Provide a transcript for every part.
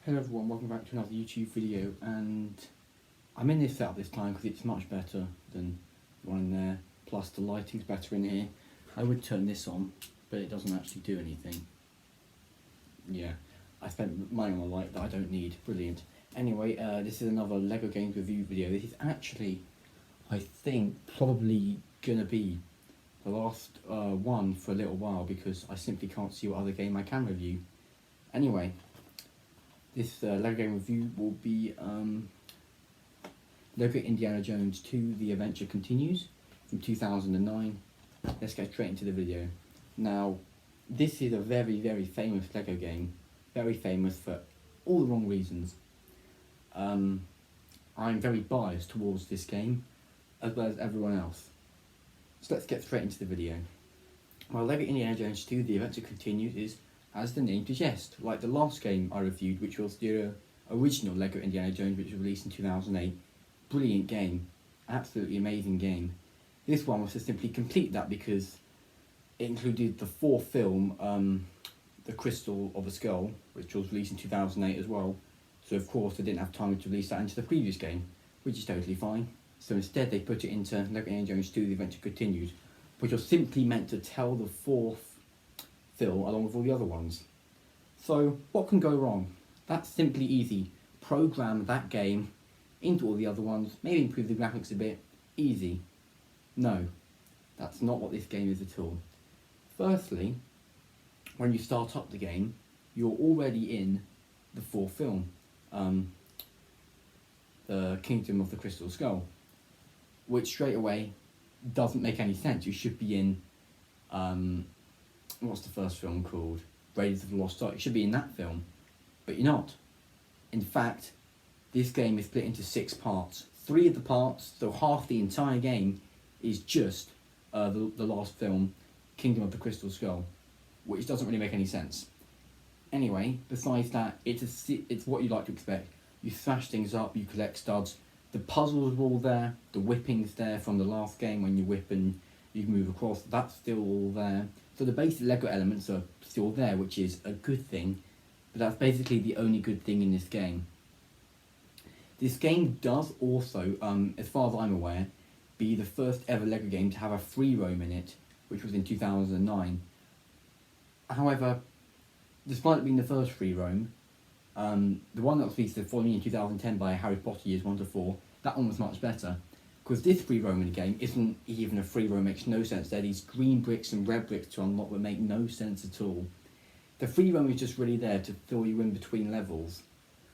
Hello everyone, welcome back to another YouTube video, and I'm in this setup this time because it's much better than the one in there, plus the lighting's better in here. I would turn this on, but it doesn't actually do anything. Yeah, I spent money on a light that I don't need, brilliant. Anyway, this is another LEGO Games review video. This is actually, I think, probably gonna be the last one for a little while because I simply can't see what other game I can review. Anyway, this LEGO game review will be LEGO Indiana Jones 2 The Adventure Continues from 2009. Let's get straight into the video. Now, this is a very, very famous LEGO game. Very famous for all the wrong reasons. I'm very biased towards this game, as well as everyone else. So let's get straight into the video. Well, LEGO Indiana Jones 2 The Adventure Continues is, as the name suggests, like the last game I reviewed, which was the original LEGO Indiana Jones, which was released in 2008. Brilliant game, absolutely amazing game. This one was to simply complete that because it included the fourth film, The Crystal of the Skull, which was released in 2008 as well. So of course they didn't have time to release that into the previous game, which is totally fine. So instead they put it into LEGO Indiana Jones 2 The Adventure Continues, which was simply meant to tell the fourth film along with all the other ones. So what can go wrong? That's simply easy. Program that game into all the other ones, maybe improve the graphics a bit. Easy. No, that's not what this game is at all. Firstly, when you start up the game, you're already in the fourth film, The Kingdom of the Crystal Skull, which straight away doesn't make any sense. You should be in, what's the first film called? Raiders of the Lost Ark. You should be in that film, but you're not. In fact, this game is split into 6 parts. 3 of the parts, so half the entire game, is just the last film, Kingdom of the Crystal Skull, which doesn't really make any sense. Anyway, besides that, it's what you like to expect. You thrash things up, you collect studs. The puzzles are all there, the whipping's there from the last game when you whip and you move across, that's still all there. So the basic LEGO elements are still there, which is a good thing, but that's basically the only good thing in this game. This game does also, as far as I'm aware, be the first ever LEGO game to have a free roam in it, which was in 2009. However, despite it being the first free roam, the one that was released the following in 2010 by Harry Potter Years 1 to 4, that one was much better. Because this free roam in the game isn't even a free roam, makes no sense. There are these green bricks and red bricks to unlock that make no sense at all. The free roam is just really there to fill you in between levels.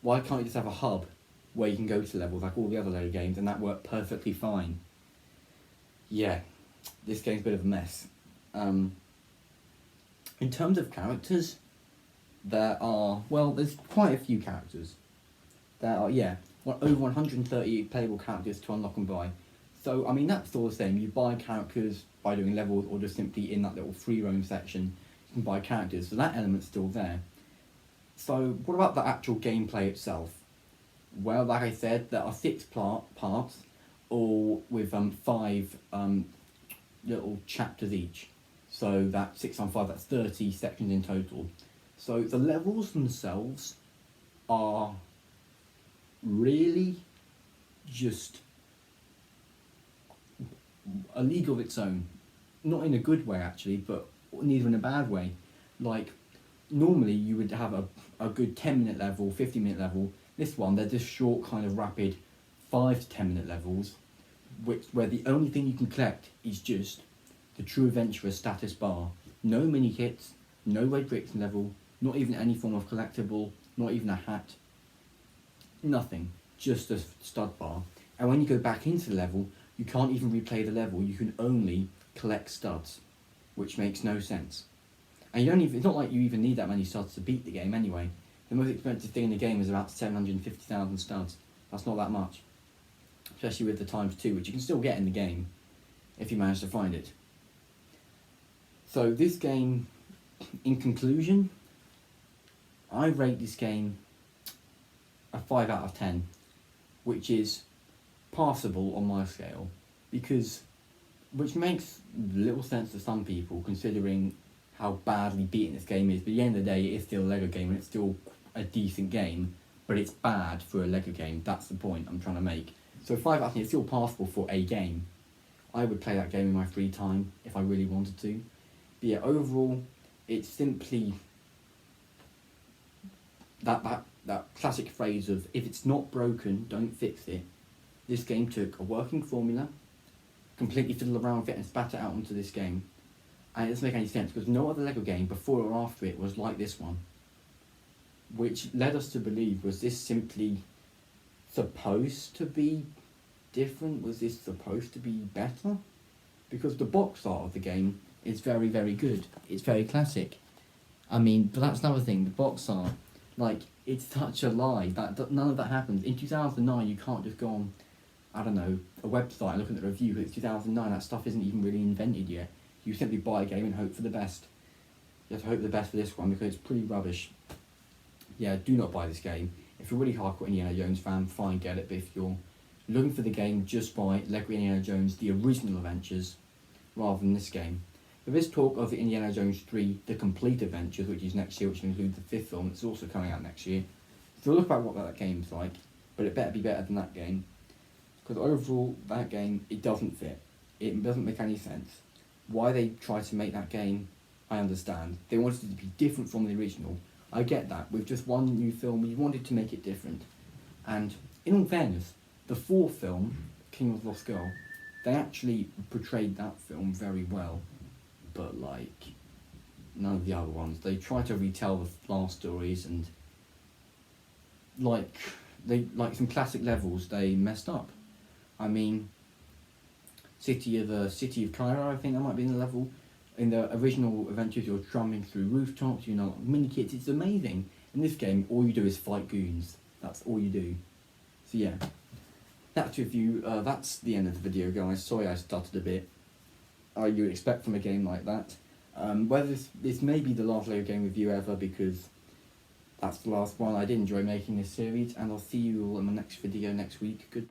Why can't you just have a hub where you can go to levels like all the other LEGO games and that worked perfectly fine? Yeah, this game's a bit of a mess. In terms of characters, there's quite a few characters. There are, over 130 playable characters to unlock and buy. So, I mean, that's all the same. You buy characters by doing levels or just simply in that little free roam section, you can buy characters. So that element's still there. So, what about the actual gameplay itself? Well, like I said, there are 6 parts, all with 5 little chapters each. So that's 6 on 5, that's 30 sections in total. So the levels themselves are really just a league of its own. Not in a good way actually, but neither in a bad way. Like, normally you would have a good 10-minute level, 15-minute level. This one, they're just short, kind of rapid 5 to 10 minute levels, where the only thing you can collect is just the True Adventurer status bar. No mini kits, no red bricks level, not even any form of collectible, not even a hat. Nothing, just a stud bar. And when you go back into the level, you can't even replay the level, you can only collect studs, which makes no sense. And it's not like you even need that many studs to beat the game anyway. The most expensive thing in the game is about 750,000 studs. That's not that much. Especially with the ×2, which you can still get in the game, if you manage to find it. So this game, in conclusion, I rate this game a 5 out of 10, which is passable on my scale, which makes little sense to some people considering how badly beaten this game is, but at the end of the day, it is still a LEGO game and it's still a decent game, but it's bad for a Lego game. That's the point I'm trying to make. So 5 I think it's still passable for a game. I would play that game in my free time if I really wanted to. But yeah, overall, it's simply that classic phrase of, if it's not broken, don't fix it. This game took a working formula, completely fiddled around with it and spat it out onto this game. And it doesn't make any sense, because no other Lego game before or after it was like this one. Which led us to believe, was this simply supposed to be different? Was this supposed to be better? Because the box art of the game is very, very good. It's very classic. I mean, but that's another thing, the box art, like, it's such a lie. That none of that happens. In 2009, you can't just go on, I don't know, a website and look at the review, because it's 2009, that stuff isn't even really invented yet. You simply buy a game and hope for the best. You have to hope for the best for this one, because it's pretty rubbish. Yeah, do not buy this game. If you're really hardcore Indiana Jones fan, fine, get it. But if you're looking for the game, just buy Lego Indiana Jones, the original Adventures, rather than this game. There is talk of Indiana Jones 3, The Complete Adventures, which is next year, which includes the 5th film. It's also coming out next year. So look about what that game's like, but it better be better than that game. Because overall, that game, it doesn't fit. It doesn't make any sense. Why they try to make that game, I understand. They wanted it to be different from the original. I get that. With just one new film, we wanted to make it different. And in all fairness, the 4th film, King of the Lost Girl, they actually portrayed that film very well. But, like, none of the other ones. They try to retell the last stories, and, like some classic levels, they messed up. I mean, City of Cairo, I think that might be in the level. In the original Adventures, you're drumming through rooftops, you know, mini kits, it's amazing. In this game, all you do is fight goons. That's all you do. So yeah, that's review. That's the end of the video, guys. Sorry I stuttered a bit. You would expect from a game like that. Whether this may be the last Lego game review ever, because that's the last one. I did enjoy making this series, and I'll see you all in my next video next week. Good.